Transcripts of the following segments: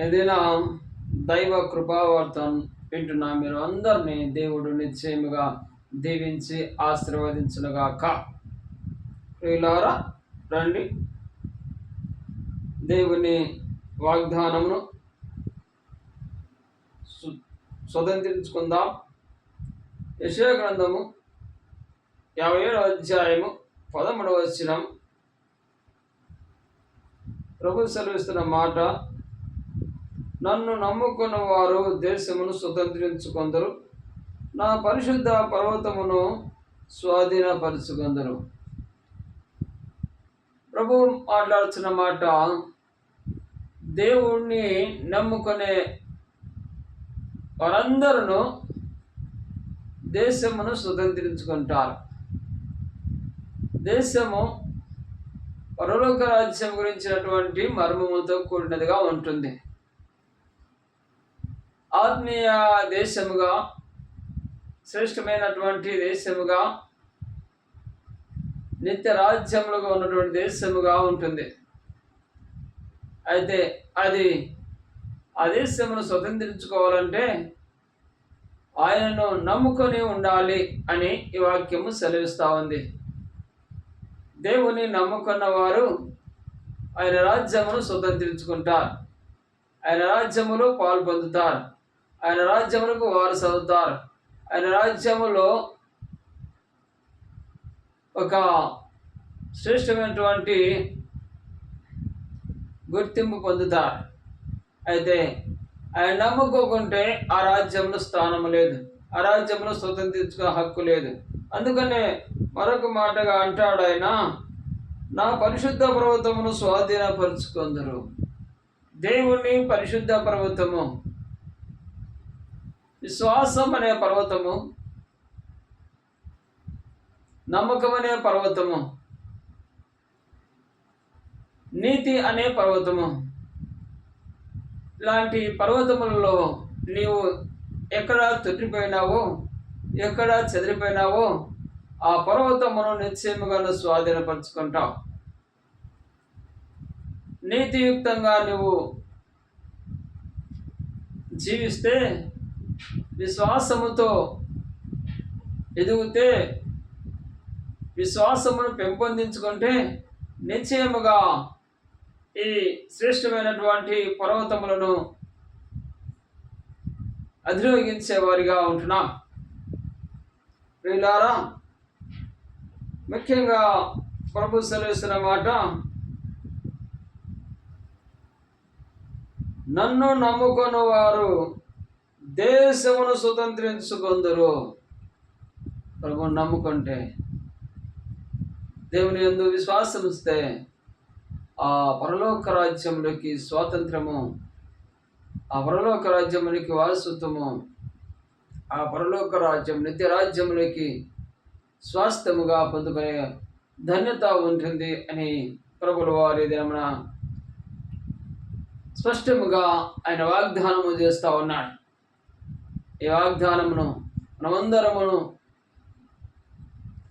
ఏదైనా దైవ కృపావర్తనం వింటున్నా మీరు అందరినీ దేవుడు నిశ్చయముగా దీవించి ఆశీర్వదించునుగాక. ప్రియులారా, రండి దేవుని వాగ్దానమును స్వతంత్రించుకుందాం. యెషయా గ్రంథము 57వ అధ్యాయము 13వ వచనం ప్రభు సెలవిస్తున్న మాట: నన్ను నమ్ముకున్న వారు దేశమును స్వతంత్రించుకొందరు, నా పరిశుద్ధ పర్వతమును స్వాధీనపరుచుకొందరు. ప్రభు మాట్లాడుతున్న మాట, దేవుణ్ణి నమ్ముకునే వారందరూ దేశమును స్వతంత్రించుకుంటారు. దేశము పరలోక రాజ్యం గురించినటువంటి మర్మములతో కూడినదిగా ఉంటుంది. ఆత్మీయ దేశముగా, శ్రేష్టమైనటువంటి దేశముగా, నిత్య రాజ్యములుగా ఉన్నటువంటి దేశముగా ఉంటుంది. అయితే ఆ దేశమును స్వతంత్రించుకోవాలంటే ఆయనను నమ్ముకొని ఉండాలి అని ఈ వాక్యము సెలవిస్తూ ఉంది. దేవుని నమ్ముకున్న వారు ఆయన రాజ్యమును స్వతంత్రించుకుంటారు, ఆయన రాజ్యములో పాల్పొందుతారు, ఆయన రాజ్యములకు వారసు అవుతారు, ఆయన రాజ్యములో ఒక శ్రేష్టమైనటువంటి గుర్తింపు పొందుతారు. అయితే ఆయన నమ్ముకోకుంటే ఆ రాజ్యంలో స్థానం లేదు, ఆ రాజ్యంలో స్వతంత్రించుకునే హక్కు లేదు. అందుకనే మరొక మాటగా అంటాడు ఆయన, నా పరిశుద్ధ పర్వతమును స్వాధీనపరుచుకొందరు. దేవుని పరిశుద్ధ పర్వతము, విశ్వాసం అనే పర్వతము, నమ్మకం అనే పర్వతము, నీతి అనే పర్వతము, ఇలాంటి పర్వతములలో నీవు ఎక్కడ తొట్టిపోయినావో, ఎక్కడ చెదిరిపోయినావో ఆ పర్వతమును నిశ్చయముగా స్వాధీనపరుచుకుంటావు. నీతియుక్తంగా నువ్వు జీవిస్తే, విశ్వాసముతో ఎదిగితే, విశ్వాసమును పెంపొందించుకుంటే నిశ్చయముగా ఈ శ్రేష్టమైనటువంటి పర్వతములను అధిరోహించేవారిగా ఉంటున్నాం. ప్రియులారా, ముఖ్యంగా ప్రభు సెలవిస్తున్న మాట, నన్ను నమ్ముకున్న వారు దేశమును స్వతంత్రించుకొందరు. ప్రభుని నమ్ముకుంటే, దేవుని యందు విశ్వాసం ఇస్తే ఆ పరలోక రాజ్యములకి స్వాతంత్రము, ఆ పరలోక రాజ్యములకి వారసత్వము, ఆ పరలోక రాజ్యం నిత్య రాజ్యములకి స్వాస్థ్యముగా పొందుకునే ధన్యత ఉంటుంది అని ప్రభుల వారి దినమున స్పష్టముగా ఆయన వాగ్దానము చేస్తూ ఉన్నాడు. ఈ వాగ్దానమును మనమందరమును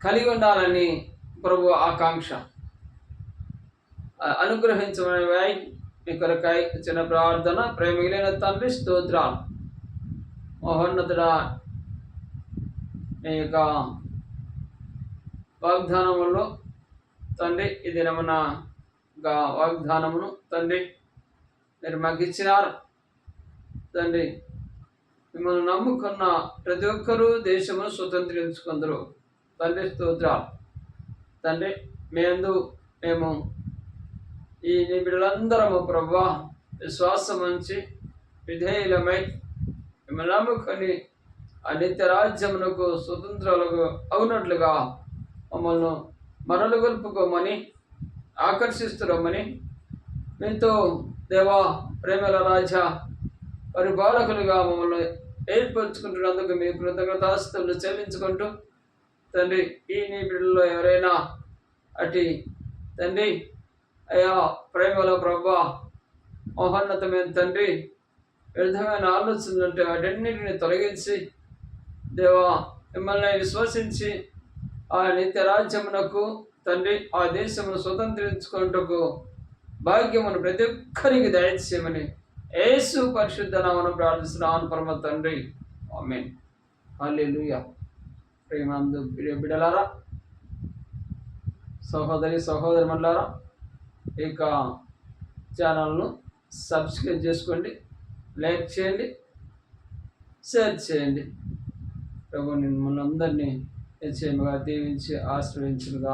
కలిగి ఉండాలని ప్రభు ఆకాంక్ష. అనుగ్రహించమని మీ కొరకై చిన్న ప్రార్థన. ప్రేమిగిలిన తండ్రి, స్తోత్రాలు. మహోన్నతుడా, మీ యొక్క వాగ్దానములో తండ్రి, ఈ దినమునగా వాగ్దానమును తండ్రి మీరు మాకు ఇచ్చినారు. తండ్రి, మిమ్మల్ని నమ్ముకున్న ప్రతి ఒక్కరూ దేశమును స్వతంత్రించుకుందరు. తండ్రి, స్తోత్రాలు. తండ్రి, మేము ఈ నీ బిడ్డలందరము ప్రభువా విశ్వాసం ఉంచి విధేయులమై మిమ్మల్ని నమ్ముకొని ఆ నిత్య రాజ్యమునకు స్వతంత్రాలకు అవునట్లుగా మమ్మల్ని మరలు గొల్పుకోమని ఆకర్షిస్తున్నామని మీతో దేవా ప్రేమల రాజా పరిపాలకులుగా మమ్మల్ని ఏర్పరచుకుంటున్నందుకు మీ కృతజ్ఞతాస్తులు చెల్లించుకుంటూ తండ్రి, ఈ నీ బిడ్డల్లో ఎవరైనా అటు తండ్రి అయ్యా ప్రేమల ప్రభా మహోన్నతమైన తండ్రి వ్యర్థమైన ఆలోచనలు ఉంటే వాటన్నిటిని తొలగించి దేవా మిమ్మల్ని విశ్వసించి ఆ నిత్య రాజ్యమునకు తండ్రి ఆ దేశమును స్వతంత్రించుకుంటకు భాగ్యమును ప్రతి ఒక్కరికి దయచేయమని యేసు పరిశుద్ధ నామమున ప్రార్థిస్తున్నాను పరమ తండ్రి. ఆమేన్. హల్లెలూయా. ప్రేమందు ప్రియ బిడ్డలారా, సహోదరి సహోదరులారా, ఇక ఛానల్ను సబ్స్క్రైబ్ చేసుకోండి, లైక్ చేయండి, షేర్ చేయండి. ప్రభు మిమ్మల్ని అందరినీ నిశ్చయముగా దీవించి ఆశీర్వదించునుగాక.